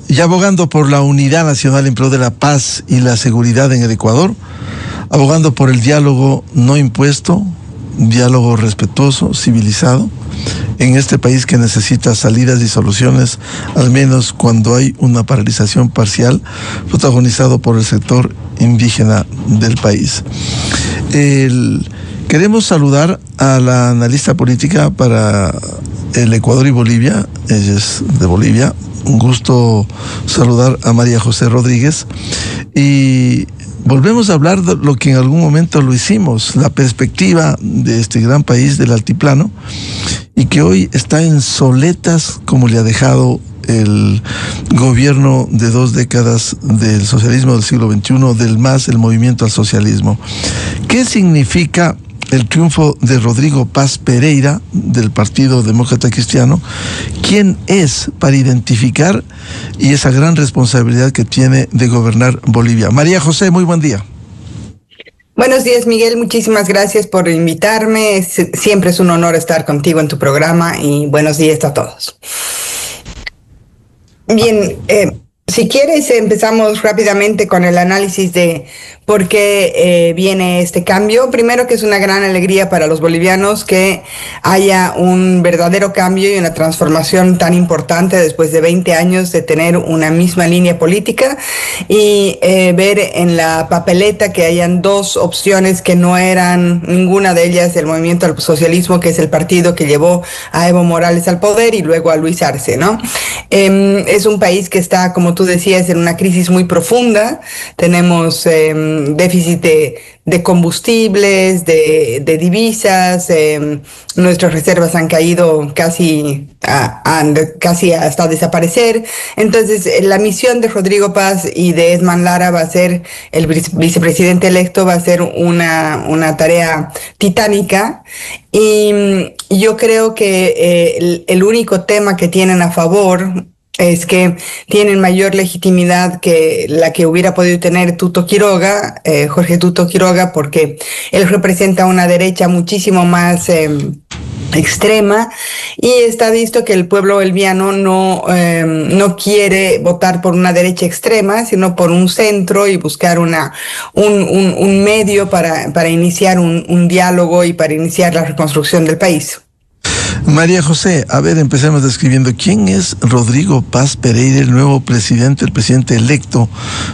Y abogando por la unidad nacional en pro de la paz y la seguridad en el Ecuador, abogando por el diálogo no impuesto, diálogo respetuoso, civilizado, en este país que necesita salidas y soluciones, al menos cuando hay una paralización parcial, protagonizado por el sector indígena del país. Queremos saludar a la analista política para el Ecuador y Bolivia, ella es de Bolivia. Un gusto saludar a María José Rodríguez y volvemos a hablar de lo que en algún momento lo hicimos, la perspectiva de este gran país del altiplano y que hoy está en soletas como le ha dejado el gobierno de 2 décadas del socialismo del siglo XXI, del MAS, el movimiento al socialismo. ¿Qué significa el triunfo de Rodrigo Paz Pereira del Partido Demócrata Cristiano? ¿Quién es para identificar y esa gran responsabilidad que tiene de gobernar Bolivia? María José, muy buen día. Buenos días, Miguel. Muchísimas gracias por invitarme. Siempre es un honor estar contigo en tu programa y buenos días a todos. Bien, si quieres empezamos rápidamente con el análisis de por qué viene este cambio. Primero, que es una gran alegría para los bolivianos que haya un verdadero cambio y una transformación tan importante después de 20 años de tener una misma línea política y ver en la papeleta que hayan dos opciones que no eran ninguna de ellas el movimiento al socialismo, que es el partido que llevó a Evo Morales al poder y luego a Luis Arce, ¿no? Es un país que está, como tú decías, en una crisis muy profunda. Tenemos déficit de combustibles, de divisas, nuestras reservas han caído casi hasta desaparecer. Entonces, la misión de Rodrigo Paz y de Edman Lara va a ser, el vicepresidente electo, va a ser una tarea titánica. Y yo creo que el único tema que tienen a favor es que tienen mayor legitimidad que la que hubiera podido tener Tuto Quiroga, Jorge Tuto Quiroga, porque él representa una derecha muchísimo más extrema y está visto que el pueblo boliviano no quiere votar por una derecha extrema, sino por un centro y buscar un medio para iniciar un diálogo y para iniciar la reconstrucción del país. María José, a ver, empecemos describiendo quién es Rodrigo Paz Pereira, el nuevo presidente, el presidente electo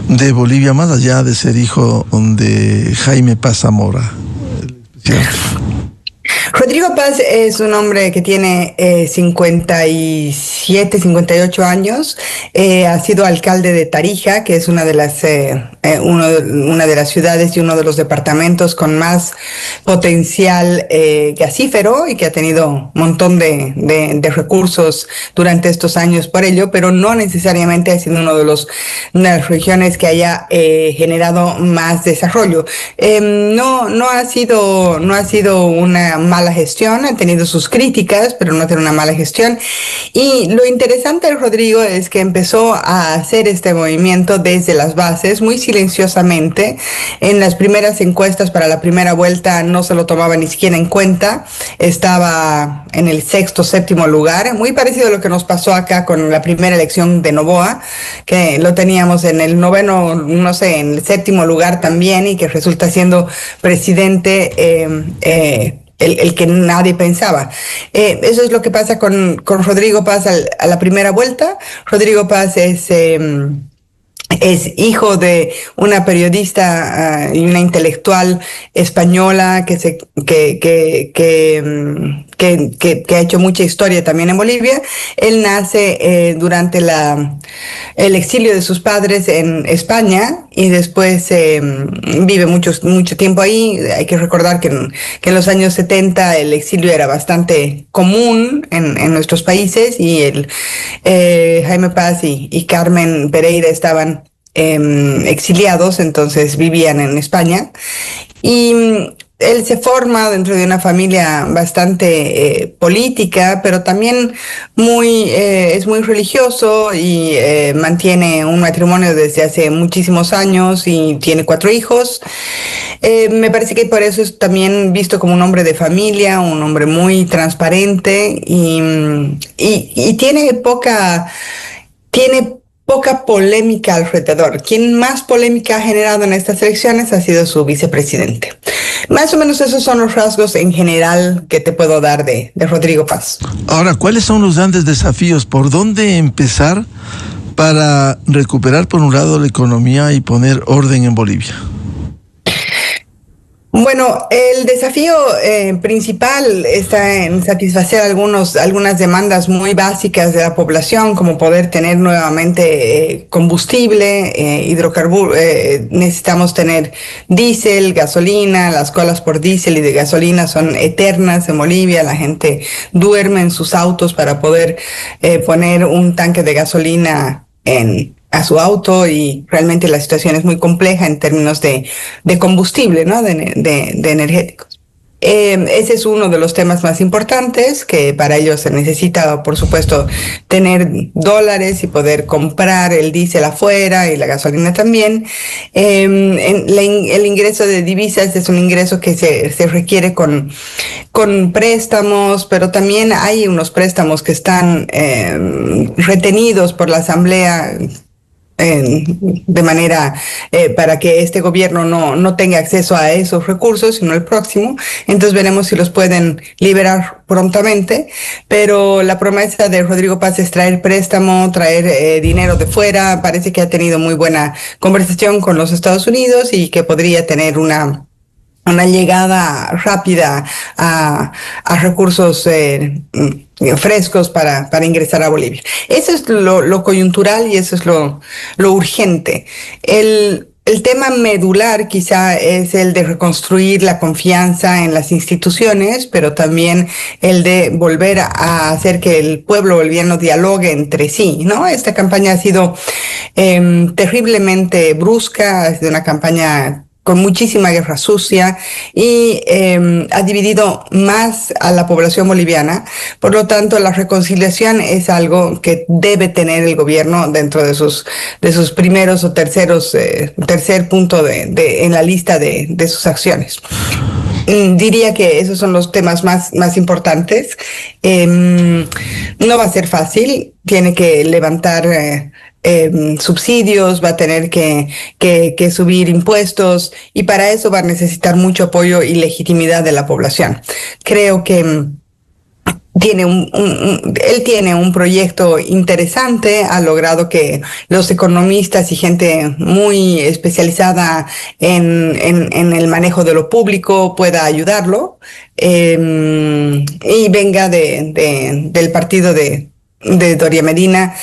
de Bolivia, más allá de ser hijo de Jaime Paz Zamora. Rodrigo Paz es un hombre que tiene 57, 58 años. Ha sido alcalde de Tarija, que es una de las ciudades y uno de los departamentos con más potencial gasífero y que ha tenido un montón de recursos durante estos años por ello, pero no necesariamente ha sido una de las regiones que haya generado más desarrollo. No ha sido una mala gestión, ha tenido sus críticas, pero no ha tenido una mala gestión. Y lo interesante de Rodrigo es que empezó a hacer este movimiento desde las bases, muy silenciosamente. En las primeras encuestas para la primera vuelta no se lo tomaba ni siquiera en cuenta. Estaba en el 6º, 7º lugar, muy parecido a lo que nos pasó acá con la primera elección de Noboa, que lo teníamos en el 9º, no sé, en el 7º lugar también, y que resulta siendo presidente el que nadie pensaba. Eso es lo que pasa con Rodrigo Paz a la primera vuelta. Rodrigo Paz es hijo de una periodista y una intelectual española que ha hecho mucha historia también en Bolivia. Él nace durante el exilio de sus padres en España y después vive mucho tiempo ahí. Hay que recordar que en los años 70 el exilio era bastante común en nuestros países y Jaime Paz y Carmen Pereira estaban exiliados, entonces vivían en España. Y él se forma dentro de una familia bastante política, pero también es muy religioso y mantiene un matrimonio desde hace muchísimos años y tiene 4 hijos. Me parece que por eso es también visto como un hombre de familia, un hombre muy transparente y tiene tiene poca polémica alrededor. Quien más polémica ha generado en estas elecciones ha sido su vicepresidente. Más o menos esos son los rasgos en general que te puedo dar de Rodrigo Paz. Ahora, ¿cuáles son los grandes desafíos? ¿Por dónde empezar para recuperar, por un lado, la economía y poner orden en Bolivia? Bueno, el desafío principal está en satisfacer algunas demandas muy básicas de la población, como poder tener nuevamente combustible, hidrocarburos. Necesitamos tener diésel, gasolina. Las colas por diésel y de gasolina son eternas en Bolivia. La gente duerme en sus autos para poder poner un tanque de gasolina a su auto, y realmente la situación es muy compleja en términos de combustible, ¿no? de energéticos. Ese es uno de los temas más importantes, que para ello se necesita, por supuesto, tener dólares y poder comprar el diésel afuera y la gasolina también. El ingreso de divisas es un ingreso que se requiere con préstamos, pero también hay unos préstamos que están retenidos por la Asamblea de manera para que este gobierno no tenga acceso a esos recursos, sino el próximo. Entonces veremos si los pueden liberar prontamente, pero la promesa de Rodrigo Paz es traer préstamo, traer dinero de fuera. Parece que ha tenido muy buena conversación con los Estados Unidos y que podría tener una llegada rápida a recursos frescos para ingresar a Bolivia. Eso es lo coyuntural y eso es lo urgente. El tema medular quizá es el de reconstruir la confianza en las instituciones, pero también el de volver a hacer que el pueblo boliviano dialogue entre sí, ¿no? Esta campaña ha sido terriblemente brusca, ha sido una campaña con muchísima guerra sucia y ha dividido más a la población boliviana. Por lo tanto, la reconciliación es algo que debe tener el gobierno dentro de sus primeros o tercer punto en la lista de sus acciones. Diría que esos son los temas más importantes. No va a ser fácil, tiene que levantar subsidios, va a tener que subir impuestos, y para eso va a necesitar mucho apoyo y legitimidad de la población. Creo que él tiene un proyecto interesante, ha logrado que los economistas y gente muy especializada en el manejo de lo público pueda ayudarlo, y venga del partido de Doria Medina,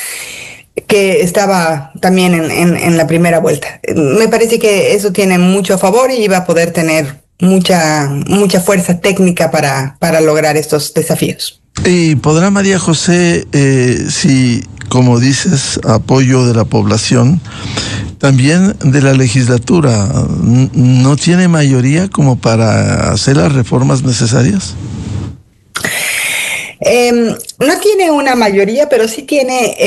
que estaba también en la primera vuelta. Me parece que eso tiene mucho a favor y va a poder tener mucha fuerza técnica para lograr estos desafíos. ¿Y podrá María José, si, como dices, apoyo de la población, también de la legislatura, no tiene mayoría como para hacer las reformas necesarias? No tiene una mayoría, pero sí tiene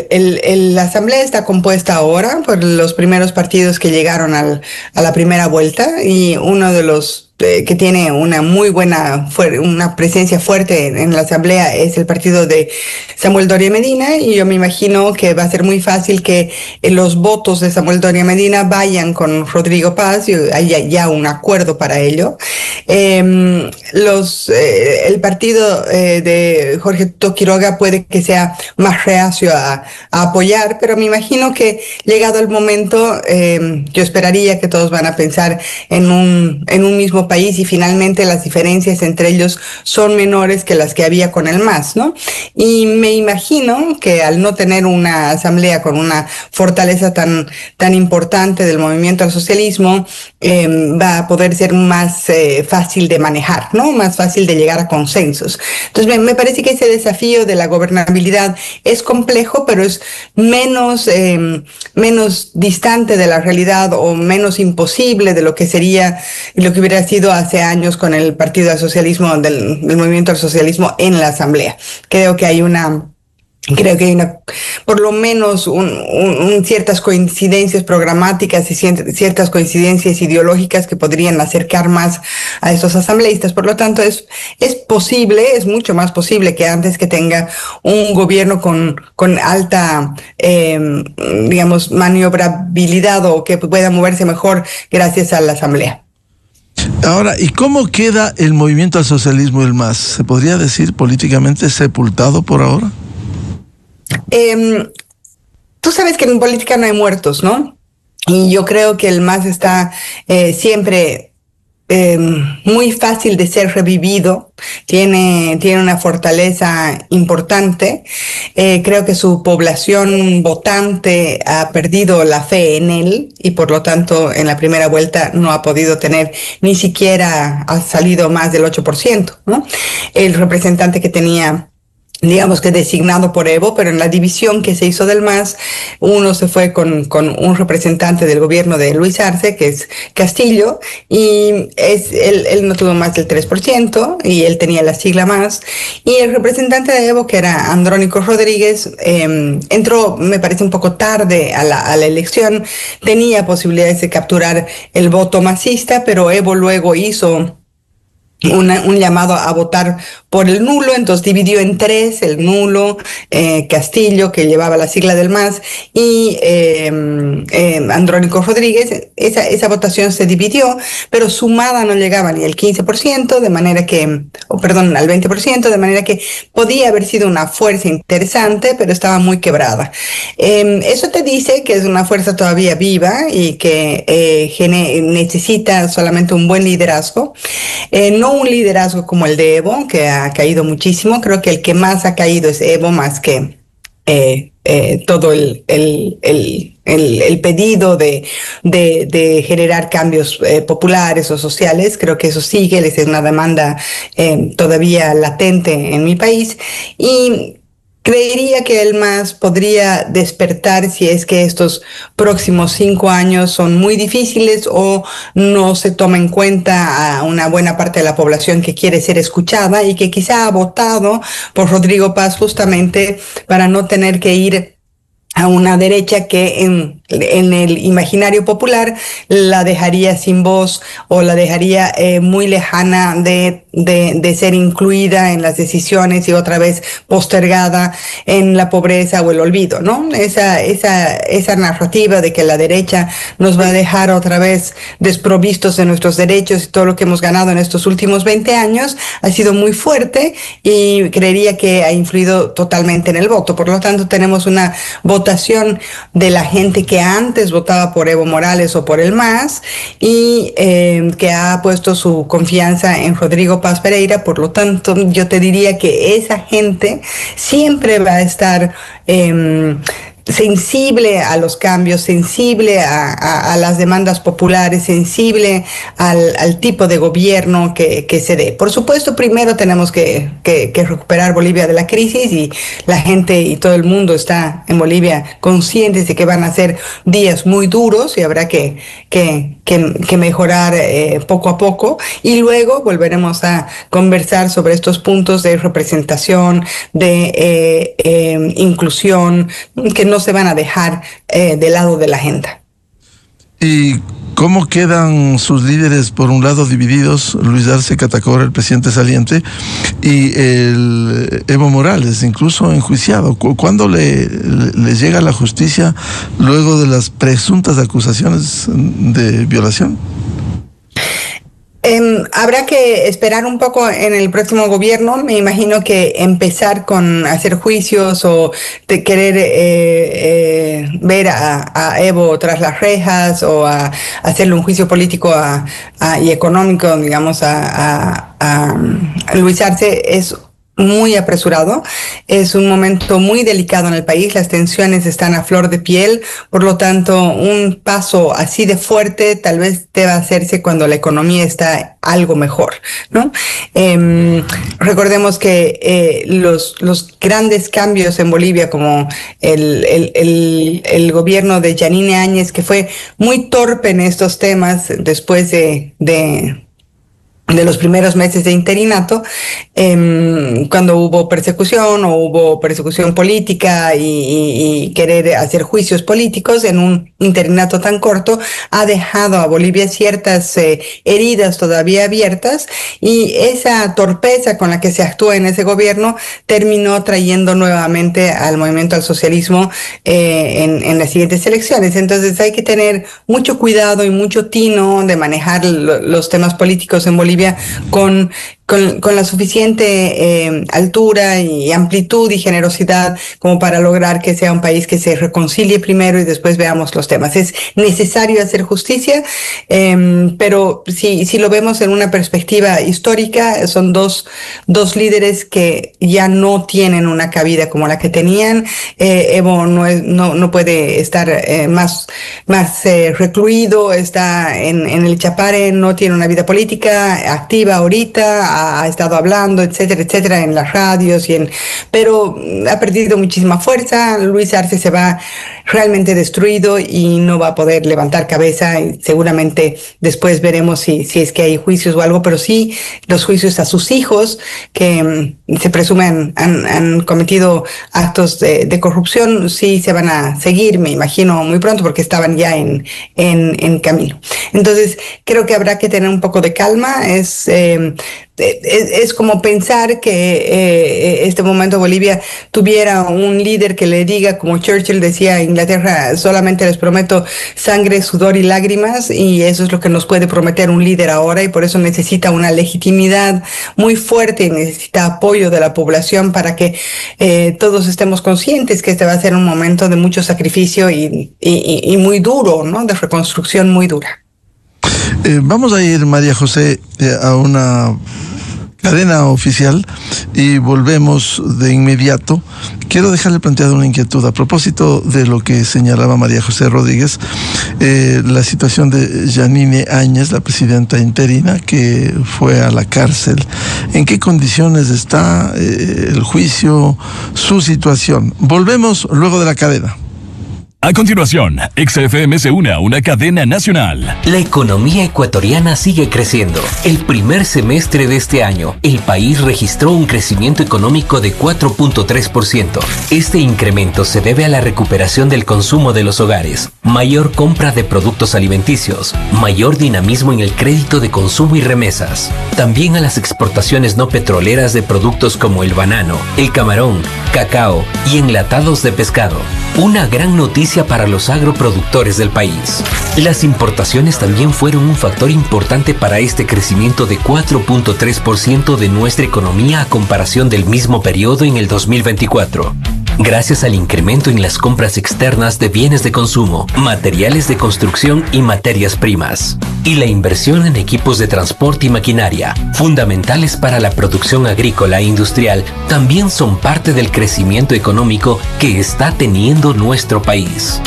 la asamblea está compuesta ahora por los primeros partidos que llegaron a la primera vuelta, y uno de los que tiene una muy buena una presencia fuerte en la asamblea es el partido de Samuel Doria Medina, y yo me imagino que va a ser muy fácil que los votos de Samuel Doria Medina vayan con Rodrigo Paz y haya ya un acuerdo para ello. El partido de Jorge Toquiroga puede que sea más reacio a apoyar, pero me imagino que llegado el momento yo esperaría que todos van a pensar en un mismo país, y finalmente las diferencias entre ellos son menores que las que había con el MAS, ¿no? Y me imagino que al no tener una asamblea con una fortaleza tan importante del movimiento al socialismo, va a poder ser más fácil de manejar, ¿no? Más fácil de llegar a consensos. Entonces me parece que ese desafío de la gobernabilidad es complejo, pero es menos distante de la realidad, o menos imposible de lo que hubiera sido hace años con el Partido del Socialismo, del Movimiento al Socialismo en la Asamblea. Creo que hay una Creo que hay por lo menos ciertas coincidencias programáticas y ciertas coincidencias ideológicas que podrían acercar más a estos asambleístas. Por lo tanto, es posible, es mucho más posible que antes que tenga un gobierno con alta, digamos, maniobrabilidad o que pueda moverse mejor gracias a la asamblea. Ahora, ¿y cómo queda el movimiento al socialismo, el MAS? ¿Se podría decir políticamente sepultado por ahora? Tú sabes que en política no hay muertos, ¿no? Y yo creo que el MAS está siempre muy fácil de ser revivido, tiene una fortaleza importante. Creo que su población votante ha perdido la fe en él y por lo tanto en la primera vuelta no ha podido tener, ni siquiera ha salido más del 8%, ¿no? El representante que tenía, digamos que designado por Evo, pero en la división que se hizo del MAS, uno se fue con un representante del gobierno de Luis Arce, que es Castillo, y él no tuvo más del 3%, y él tenía la sigla MAS, y el representante de Evo, que era Andrónico Rodríguez, entró, me parece, un poco tarde a la elección, tenía posibilidades de capturar el voto masista, pero Evo luego hizo un llamado a votar por el nulo, entonces dividió en tres, el nulo, Castillo, que llevaba la sigla del MAS, y Andrónico Rodríguez. Esa votación se dividió, pero sumada no llegaba ni al 15%, de manera que, perdón, al 20%, de manera que podía haber sido una fuerza interesante, pero estaba muy quebrada. Eso te dice que es una fuerza todavía viva y que necesita solamente un buen liderazgo. No un liderazgo como el de Evo, que ha caído muchísimo. Creo que el que más ha caído es Evo, más que todo el pedido de generar cambios populares o sociales. Creo que eso sigue, es una demanda todavía latente en mi país. Y creería que el MAS podría despertar si es que estos próximos 5 años son muy difíciles o no se toma en cuenta a una buena parte de la población que quiere ser escuchada y que quizá ha votado por Rodrigo Paz justamente para no tener que ir a una derecha que en el imaginario popular la dejaría sin voz o la dejaría muy lejana de ser incluida en las decisiones y otra vez postergada en la pobreza o el olvido, ¿no? Esa narrativa de que la derecha nos va a dejar otra vez desprovistos de nuestros derechos y todo lo que hemos ganado en estos últimos 20 años ha sido muy fuerte y creería que ha influido totalmente en el voto. Por lo tanto, tenemos una votación de la gente que antes votaba por Evo Morales o por el MAS y que ha puesto su confianza en Rodrigo Paz Pereira. Por lo tanto, yo te diría que esa gente siempre va a estar sensible a los cambios, sensible a las demandas populares, sensible al tipo de gobierno que se dé. Por supuesto, primero tenemos que recuperar Bolivia de la crisis y la gente y todo el mundo está en Bolivia conscientes de que van a ser días muy duros y habrá que mejorar poco a poco y luego volveremos a conversar sobre estos puntos de representación, de inclusión, que no se van a dejar de lado de la agenda. ¿Y cómo quedan sus líderes, por un lado divididos, Luis Arce Catacora, el presidente saliente, y el Evo Morales, incluso enjuiciado? ¿Cuándo le llega la justicia luego de las presuntas acusaciones de violación? Habrá que esperar un poco en el próximo gobierno. Me imagino que empezar con hacer juicios o de querer ver a Evo tras las rejas o a hacerle un juicio político y económico, digamos, a Luis Arce es muy apresurado. Es un momento muy delicado en el país, las tensiones están a flor de piel, por lo tanto un paso así de fuerte tal vez deba hacerse cuando la economía está algo mejor, ¿no? Recordemos que los grandes cambios en Bolivia, como el gobierno de Yanine Áñez, que fue muy torpe en estos temas después de de los primeros meses de interinato, cuando hubo persecución o hubo persecución política y querer hacer juicios políticos en un interinato tan corto, ha dejado a Bolivia ciertas heridas todavía abiertas, y esa torpeza con la que se actúa en ese gobierno terminó trayendo nuevamente al movimiento al socialismo en las siguientes elecciones. Entonces hay que tener mucho cuidado y mucho tino de manejar los temas políticos en Bolivia con la suficiente altura y amplitud y generosidad como para lograr que sea un país que se reconcilie primero y después veamos los temas. Es necesario hacer justicia, pero si lo vemos en una perspectiva histórica, son dos líderes que ya no tienen una cabida como la que tenían. Evo no puede estar más recluido, está en el Chapare, no tiene una vida política activa ahorita, ha estado hablando, etcétera, etcétera, en las radios, pero ha perdido muchísima fuerza. Luis Arce se va realmente destruido y no va a poder levantar cabeza, y seguramente después veremos si es que hay juicios o algo, pero sí los juicios a sus hijos que se presumen han cometido actos de corrupción, sí se van a seguir, me imagino, muy pronto, porque estaban ya en camino. Entonces creo que habrá que tener un poco de calma. Es como pensar que este momento Bolivia tuviera un líder que le diga, como Churchill decía a Inglaterra, solamente les prometo sangre, sudor y lágrimas, y eso es lo que nos puede prometer un líder ahora, y por eso necesita una legitimidad muy fuerte y necesita apoyo de la población para que todos estemos conscientes que este va a ser un momento de mucho sacrificio y muy duro, ¿no? De reconstrucción muy dura. Vamos a ir, María José, a una cadena oficial y volvemos de inmediato. Quiero dejarle planteada una inquietud a propósito de lo que señalaba María José Rodríguez, la situación de Yanine Áñez, la presidenta interina, que fue a la cárcel. ¿En qué condiciones está el juicio, su situación? Volvemos luego de la cadena. A continuación, XFM se une a una cadena nacional. La economía ecuatoriana sigue creciendo. El primer semestre de este año, el país registró un crecimiento económico de 4.3%. Este incremento se debe a la recuperación del consumo de los hogares, mayor compra de productos alimenticios, mayor dinamismo en el crédito de consumo y remesas. También a las exportaciones no petroleras de productos como el banano, el camarón, cacao y enlatados de pescado. Una gran noticia para los agroproductores del país. Las importaciones también fueron un factor importante para este crecimiento de 4.3% de nuestra economía a comparación del mismo periodo en el 2024. Gracias al incremento en las compras externas de bienes de consumo, materiales de construcción y materias primas, y la inversión en equipos de transporte y maquinaria, fundamentales para la producción agrícola e industrial, también son parte del crecimiento económico que está teniendo nuestro país.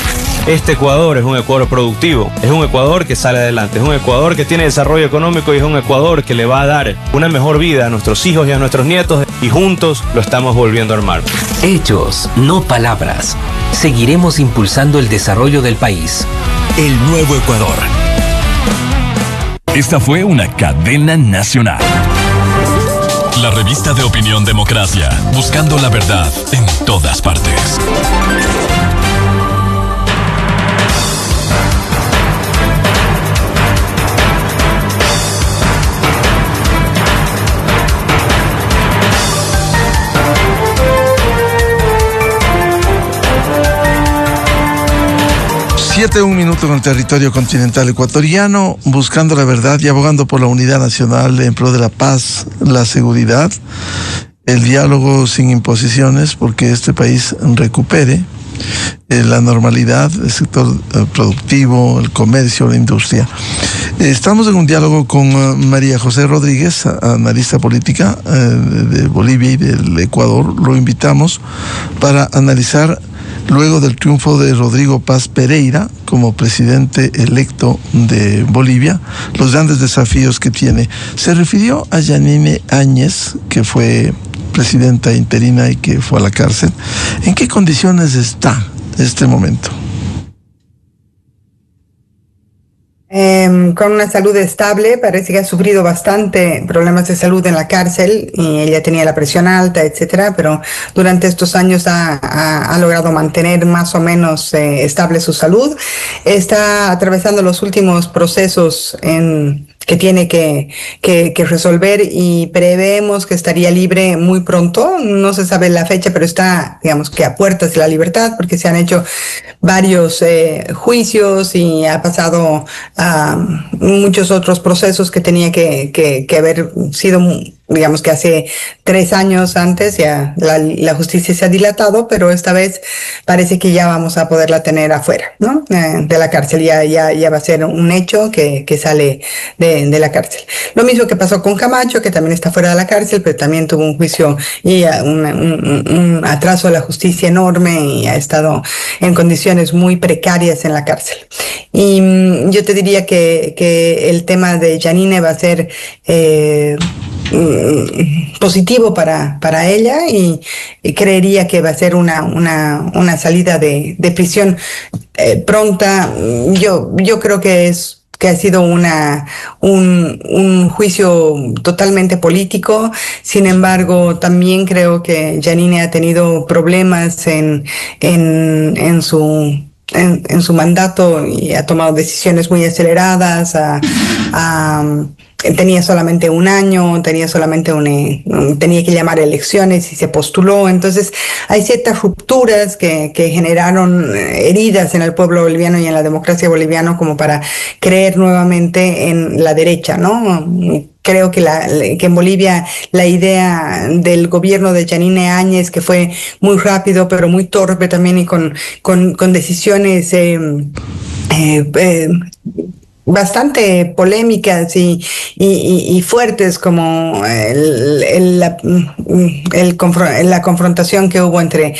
Este Ecuador es un Ecuador productivo, es un Ecuador que sale adelante, es un Ecuador que tiene desarrollo económico y es un Ecuador que le va a dar una mejor vida a nuestros hijos y a nuestros nietos, y juntos lo estamos volviendo a armar. Hechos, no palabras. Seguiremos impulsando el desarrollo del país. El nuevo Ecuador. Esta fue una cadena nacional. La revista de opinión Democracia, buscando la verdad en todas partes. Un minuto con el territorio continental ecuatoriano, buscando la verdad y abogando por la unidad nacional en pro de la paz, la seguridad, el diálogo sin imposiciones, porque este país recupere la normalidad, el sector productivo, el comercio, la industria. Estamos en un diálogo con María José Rodríguez, analista política de Bolivia y del Ecuador. Lo invitamos para analizar, luego del triunfo de Rodrigo Paz Pereira como presidente electo de Bolivia, los grandes desafíos que tiene. Se refirió a Yanine Áñez, que fue presidenta interina y que fue a la cárcel. ¿En qué condiciones está este momento? Con una salud estable, parece que ha sufrido bastante problemas de salud en la cárcel y ella tenía la presión alta, etcétera, pero durante estos años ha logrado mantener más o menos estable su salud. Está atravesando los últimos procesos que tiene que resolver y prevemos que estaría libre muy pronto. No se sabe la fecha, pero está, digamos, que a puertas de la libertad porque se han hecho varios juicios y ha pasado muchos otros procesos que tenía que haber sido, digamos que hace 3 años antes. Ya la justicia se ha dilatado, pero esta vez parece que ya vamos a poderla tener afuera, ¿no? De la cárcel. Ya va a ser un hecho que sale de la cárcel. Lo mismo que pasó con Camacho, que también está fuera de la cárcel, pero también tuvo un juicio y un atraso de la justicia enorme y ha estado en condiciones muy precarias en la cárcel. Y yo te diría que el tema de Janine va a ser positivo para ella y creería que va a ser una salida de prisión pronta. Yo creo que ha sido un juicio totalmente político. Sin embargo, también creo que Janine ha tenido problemas en su mandato y ha tomado decisiones muy aceleradas. Tenía solamente un año, tenía que llamar a elecciones y se postuló. Entonces hay ciertas rupturas que generaron heridas en el pueblo boliviano y en la democracia boliviana como para creer nuevamente en la derecha, ¿no? Creo que en Bolivia la idea del gobierno de Janine Áñez, que fue muy rápido pero muy torpe también y con decisiones bastante polémicas y fuertes, como la confrontación que hubo entre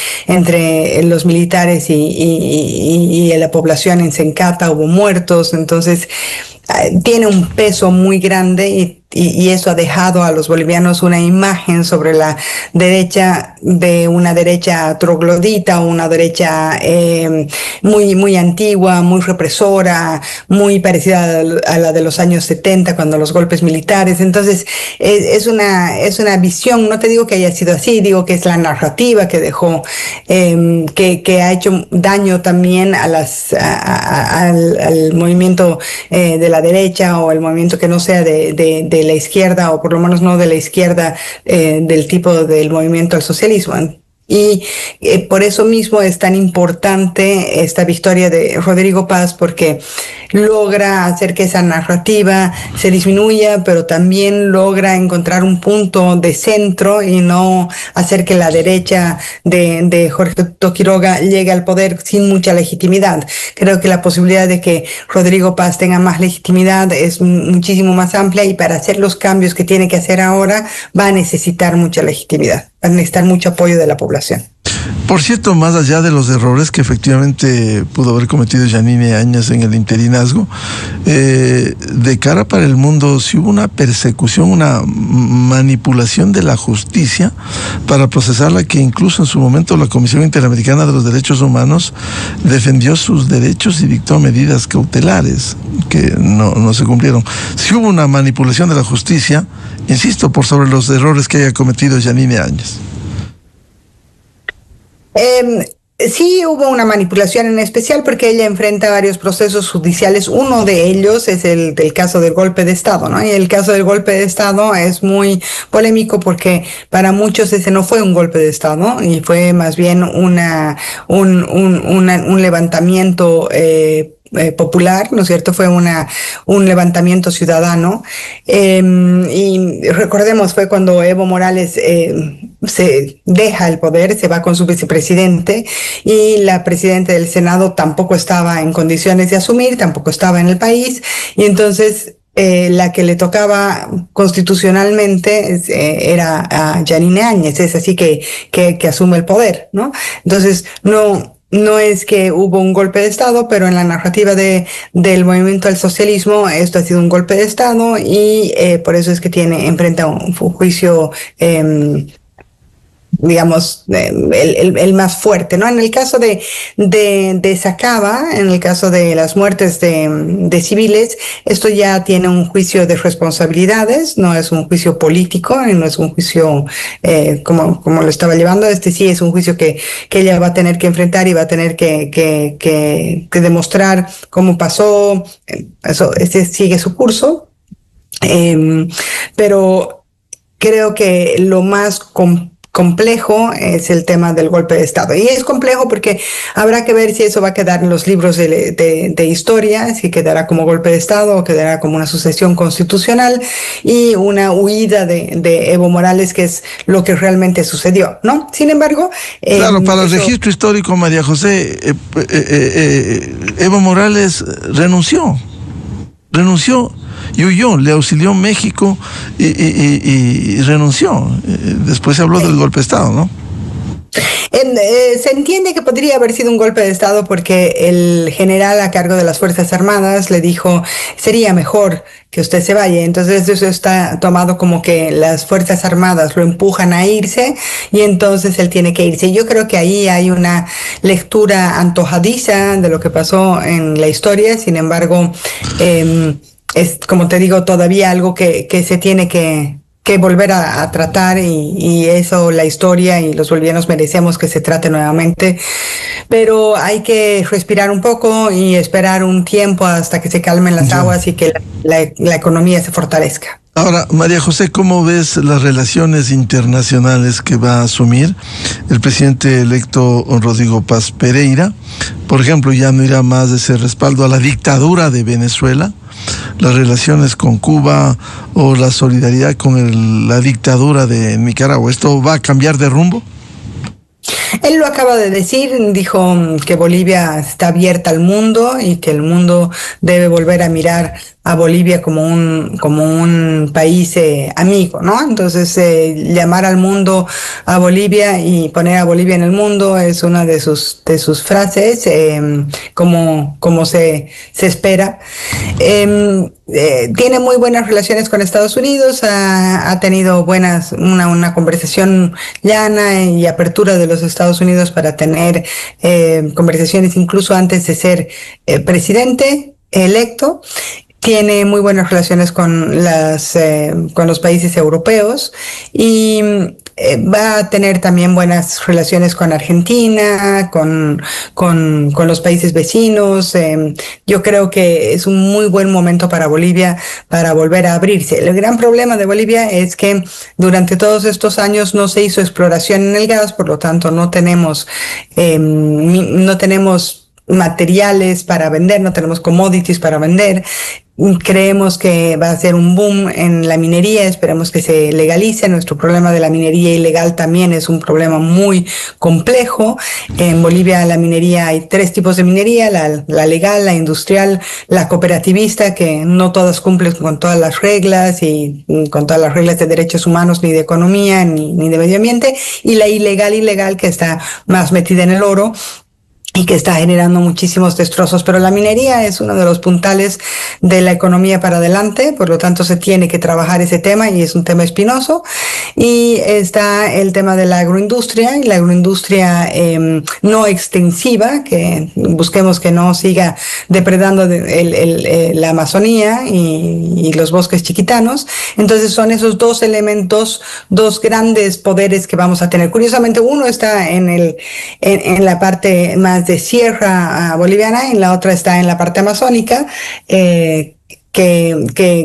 los militares y la población en Sencata. Hubo muertos. Entonces tiene un peso muy grande y eso ha dejado a los bolivianos una imagen sobre la derecha, de una derecha troglodita, una derecha muy antigua, muy represora, muy parecida a la de los años 70, cuando los golpes militares. Entonces es una visión. No te digo que haya sido así, digo que es la narrativa que dejó, que ha hecho daño también al movimiento de la derecha, o el movimiento que no sea de la izquierda, o por lo menos no de la izquierda del tipo del movimiento al socialismo. Y por eso mismo es tan importante esta victoria de Rodrigo Paz, porque logra hacer que esa narrativa se disminuya, pero también logra encontrar un punto de centro y no hacer que la derecha de Jorge Quiroga llegue al poder sin mucha legitimidad. Creo que la posibilidad de que Rodrigo Paz tenga más legitimidad es muchísimo más amplia, y para hacer los cambios que tiene que hacer ahora va a necesitar mucha legitimidad, va a necesitar mucho apoyo de la población. Por cierto, más allá de los errores que efectivamente pudo haber cometido Janine Áñez en el interinazgo, de cara para el mundo, si hubo una persecución, una manipulación de la justicia para procesarla, que incluso en su momento la Comisión Interamericana de los Derechos Humanos defendió sus derechos y dictó medidas cautelares que no se cumplieron. Si hubo una manipulación de la justicia, insisto, por sobre los errores que haya cometido Janine Áñez. Sí hubo una manipulación, en especial porque ella enfrenta varios procesos judiciales. Uno de ellos es el del caso del golpe de Estado, ¿no? Y el caso del golpe de Estado es muy polémico porque para muchos ese no fue un golpe de Estado, y fue más bien un levantamiento popular, ¿no es cierto? Fue un levantamiento ciudadano, y recordemos, fue cuando Evo Morales se deja el poder, se va con su vicepresidente, y la presidenta del Senado tampoco estaba en condiciones de asumir, tampoco estaba en el país, y entonces la que le tocaba constitucionalmente era a Janine Áñez. Es así que asume el poder, ¿no? Entonces no es que hubo un golpe de Estado, pero en la narrativa del movimiento al socialismo esto ha sido un golpe de Estado, y por eso es que enfrenta un juicio digamos, el más fuerte, ¿no? En el caso de Sacaba, en el caso de las muertes de civiles, esto ya tiene un juicio de responsabilidades, no es un juicio político, no es un juicio como lo estaba llevando. Sí es un juicio que ella va a tener que enfrentar y va a tener que demostrar cómo pasó. Eso sigue su curso, pero creo que lo más complejo es el tema del golpe de Estado. Y es complejo porque habrá que ver si eso va a quedar en los libros de historia, si quedará como golpe de Estado o quedará como una sucesión constitucional y una huida de Evo Morales, que es lo que realmente sucedió, ¿no? Sin embargo... Claro, para el registro histórico, María José, Evo Morales renunció y huyó, le auxilió México y renunció. Después se habló del golpe de Estado, ¿no? Se entiende que podría haber sido un golpe de Estado porque el general a cargo de las Fuerzas Armadas le dijo, sería mejor que usted se vaya. Entonces eso está tomado como que las Fuerzas Armadas lo empujan a irse y entonces él tiene que irse. Yo creo que ahí hay una lectura antojadiza de lo que pasó en la historia. Sin embargo, es, como te digo, todavía algo que se tiene que volver a tratar y eso la historia y los bolivianos merecemos que se trate nuevamente, pero hay que respirar un poco y esperar un tiempo hasta que se calmen las aguas y que la economía se fortalezca. Ahora, María José, ¿cómo ves las relaciones internacionales que va a asumir el presidente electo Rodrigo Paz Pereira? Por ejemplo, ya no irá más de ese respaldo a la dictadura de Venezuela, las relaciones con Cuba o la solidaridad con la dictadura de Nicaragua. ¿Esto va a cambiar de rumbo? Él lo acaba de decir, dijo que Bolivia está abierta al mundo y que el mundo debe volver a mirar a Bolivia como un país amigo, ¿no? Entonces, llamar al mundo a Bolivia y poner a Bolivia en el mundo es una de sus frases, como se espera. Tiene muy buenas relaciones con Estados Unidos, ha tenido una conversación llana y apertura de los Estados Unidos para tener conversaciones incluso antes de ser presidente electo. Tiene muy buenas relaciones con los países europeos y va a tener también buenas relaciones con Argentina, con los países vecinos. Yo creo que es un muy buen momento para Bolivia para volver a abrirse. El gran problema de Bolivia es que durante todos estos años no se hizo exploración en el gas, por lo tanto no tenemos materiales para vender, no tenemos commodities para vender. Creemos que va a ser un boom en la minería, esperemos que se legalice. Nuestro problema de la minería ilegal también es un problema muy complejo. En Bolivia la minería, hay 3 tipos de minería, la legal, la industrial, la cooperativista, que no todas cumplen con todas las reglas y con todas las reglas de derechos humanos, ni de economía, ni de medio ambiente, y la ilegal, que está más metida en el oro y que está generando muchísimos destrozos, pero la minería es uno de los puntales de la economía para adelante, por lo tanto se tiene que trabajar ese tema y es un tema espinoso. Y está el tema de la agroindustria, y la agroindustria no extensiva, que busquemos que no siga depredando la Amazonía y los bosques chiquitanos. Entonces son esos 2 elementos, 2 grandes poderes que vamos a tener. Curiosamente, uno está en la parte más de sierra boliviana, y la otra está en la parte amazónica, que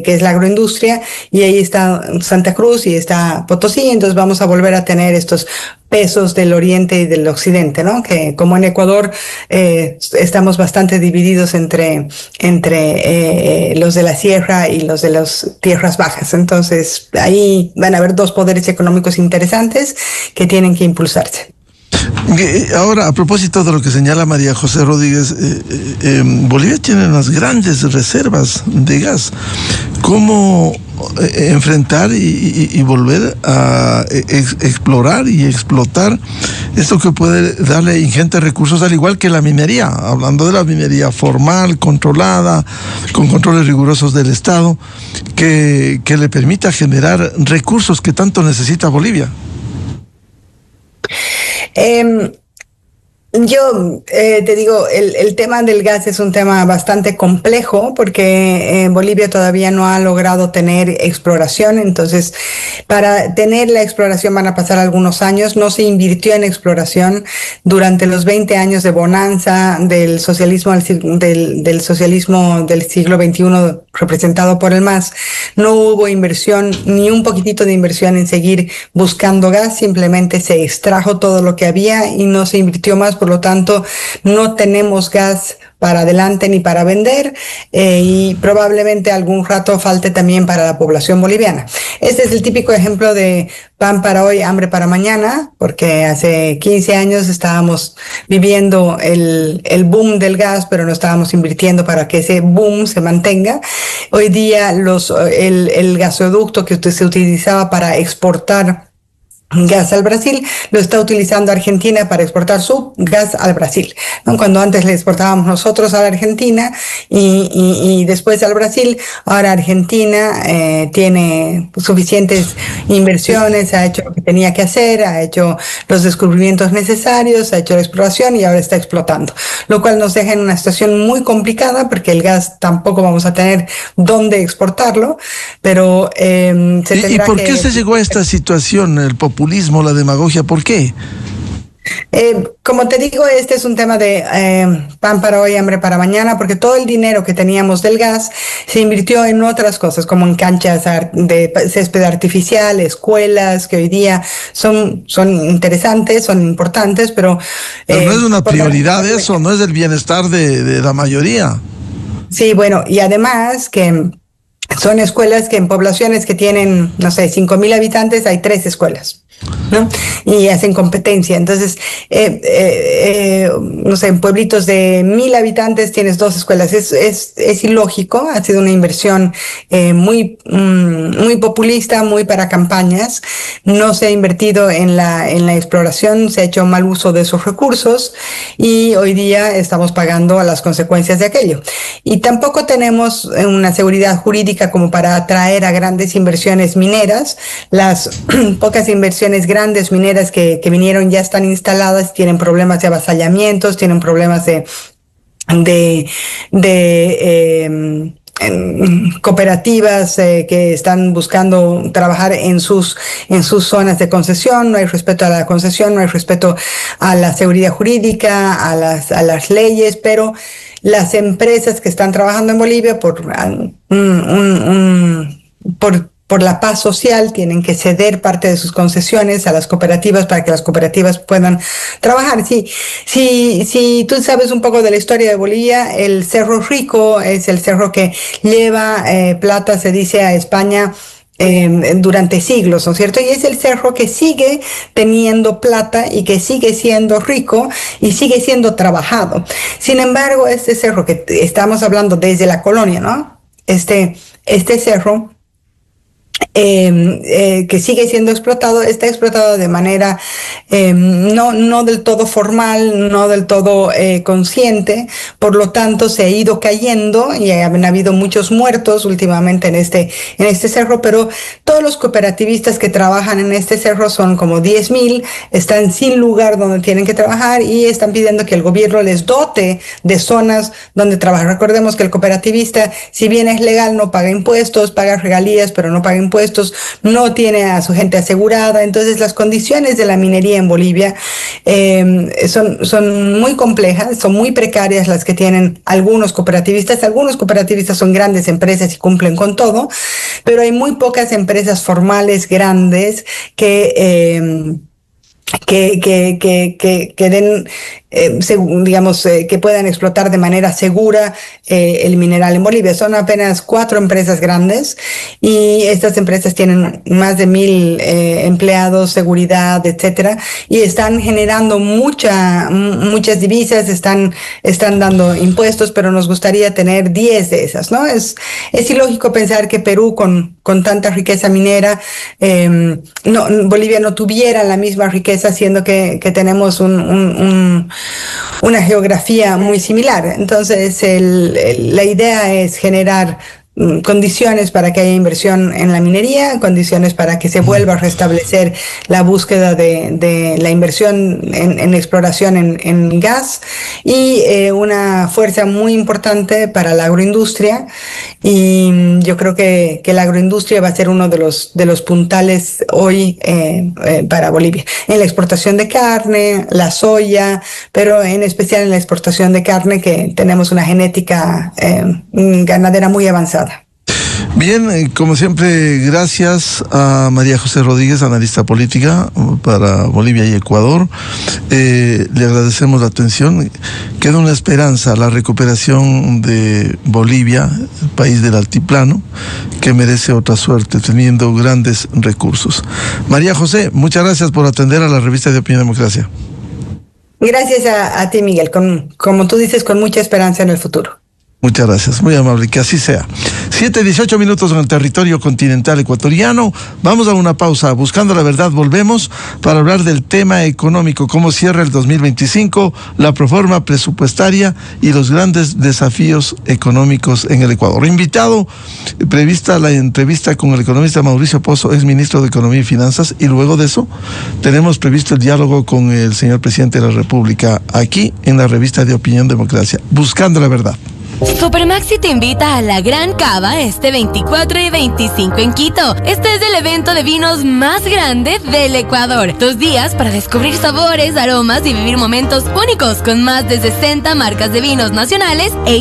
es la agroindustria, y ahí está Santa Cruz y está Potosí. Entonces vamos a volver a tener estos pesos del oriente y del occidente, ¿no? Que como en Ecuador estamos bastante divididos entre los de la sierra y los de las tierras bajas. Entonces ahí van a haber 2 poderes económicos interesantes que tienen que impulsarse. Ahora, a propósito de lo que señala María José Rodríguez, Bolivia tiene unas grandes reservas de gas. ¿Cómo enfrentar y volver a explorar y explotar esto que puede darle ingentes recursos, al igual que la minería? Hablando de la minería formal, controlada, con controles rigurosos del Estado, que le permita generar recursos que tanto necesita Bolivia. Yo te digo, el tema del gas es un tema bastante complejo porque Bolivia todavía no ha logrado tener exploración, entonces para tener la exploración van a pasar algunos años. No se invirtió en exploración durante los 20 años de bonanza del socialismo del socialismo del siglo XXI representado por el MAS. No hubo inversión, ni un poquitito de inversión en seguir buscando gas, simplemente se extrajo todo lo que había y no se invirtió más. Por lo tanto, no tenemos gas para adelante ni para vender y probablemente algún rato falte también para la población boliviana. Este es el típico ejemplo de pan para hoy, hambre para mañana, porque hace 15 años estábamos viviendo el boom del gas, pero no estábamos invirtiendo para que ese boom se mantenga. Hoy día el gasoducto que se utilizaba para exportar gas al Brasil, lo está utilizando Argentina para exportar su gas al Brasil, ¿no? Cuando antes le exportábamos nosotros a la Argentina y después al Brasil, ahora Argentina tiene suficientes inversiones, ha hecho lo que tenía que hacer, ha hecho los descubrimientos necesarios, ha hecho la exploración y ahora está explotando, lo cual nos deja en una situación muy complicada porque el gas tampoco vamos a tener dónde exportarlo, pero ¿Y por qué se llegó a esta situación? El populismo, la demagogia, ¿por qué? Como te digo, este es un tema de pan para hoy, hambre para mañana, porque todo el dinero que teníamos del gas se invirtió en otras cosas, como en canchas de césped artificial, escuelas, que hoy día son interesantes, son importantes, pero no es una prioridad eso, no es el bienestar de la mayoría. Sí, bueno, y además que son escuelas que en poblaciones que tienen, no sé, 5,000 habitantes, hay 3 escuelas, ¿no? Y hacen competencia. Entonces, no sé, en pueblitos de 1,000 habitantes tienes 2 escuelas. Es ilógico, ha sido una inversión muy populista, muy para campañas. No se ha invertido en la exploración, se ha hecho mal uso de esos recursos y hoy día estamos pagando las consecuencias de aquello. Y tampoco tenemos una seguridad jurídica como para atraer a grandes inversiones mineras. Las pocas inversiones grandes mineras que vinieron ya están instaladas, tienen problemas de avasallamientos, tienen problemas de cooperativas que están buscando trabajar en sus zonas de concesión. No hay respeto a la concesión, no hay respeto a la seguridad jurídica, a las leyes, pero las empresas que están trabajando en Bolivia por la paz social tienen que ceder parte de sus concesiones a las cooperativas para que las cooperativas puedan trabajar. Si tú sabes un poco de la historia de Bolivia, el Cerro Rico es el cerro que lleva plata, se dice, a España durante siglos, ¿no es cierto? Y es el cerro que sigue teniendo plata y que sigue siendo rico y sigue siendo trabajado. Sin embargo, este cerro que estamos hablando desde la colonia, ¿no? Este cerro que sigue siendo explotado, está explotado de manera no del todo formal, no del todo consciente, por lo tanto se ha ido cayendo y han habido muchos muertos últimamente en este cerro, pero todos los cooperativistas que trabajan en este cerro son como 10,000, están sin lugar donde tienen que trabajar y están pidiendo que el gobierno les dote de zonas donde trabajar. Recordemos que el cooperativista, si bien es legal, no paga impuestos, paga regalías, pero no paga impuestos, no tiene a su gente asegurada. Entonces las condiciones de la minería en Bolivia son muy complejas, son muy precarias las que tienen algunos cooperativistas. Algunos cooperativistas son grandes empresas y cumplen con todo, pero hay muy pocas empresas formales grandes que den, digamos, que puedan explotar de manera segura el mineral en Bolivia. Son apenas 4 empresas grandes y estas empresas tienen más de 1,000 empleados, seguridad, etcétera, y están generando muchas divisas, están dando impuestos, pero nos gustaría tener 10 de esas, ¿no? Es ilógico pensar que Perú con tanta riqueza minera, Bolivia no tuviera la misma riqueza, siendo que tenemos una geografía muy similar. Entonces, la idea es generar condiciones para que haya inversión en la minería, condiciones para que se vuelva a restablecer la búsqueda de la inversión en exploración en gas y una fuerza muy importante para la agroindustria. Y yo creo que la agroindustria va a ser uno de los puntales hoy para Bolivia. En la exportación de carne, la soya, pero en especial en la exportación de carne, que tenemos una genética ganadera muy avanzada. Bien, como siempre, gracias a María José Rodríguez, analista política para Bolivia y Ecuador. Le agradecemos la atención. Queda una esperanza, la recuperación de Bolivia, el país del altiplano, que merece otra suerte, teniendo grandes recursos. María José, muchas gracias por atender a la revista de Opinión Democracia. Gracias a ti, Miguel, como tú dices, con mucha esperanza en el futuro. Muchas gracias, muy amable, que así sea. 7:18 minutos en el territorio continental ecuatoriano. Vamos a una pausa. Buscando la verdad, volvemos para hablar del tema económico, cómo cierra el 2025, la proforma presupuestaria y los grandes desafíos económicos en el Ecuador. Invitado, prevista la entrevista con el economista Mauricio Pozo, ex ministro de Economía y Finanzas, y luego de eso tenemos previsto el diálogo con el señor presidente de la República, aquí en la revista de Opinión Democracia, Buscando la Verdad. Supermaxi te invita a la Gran Cava este 24 y 25 en Quito. Este es el evento de vinos más grande del Ecuador. 2 días para descubrir sabores, aromas y vivir momentos únicos con más de 60 marcas de vinos nacionales e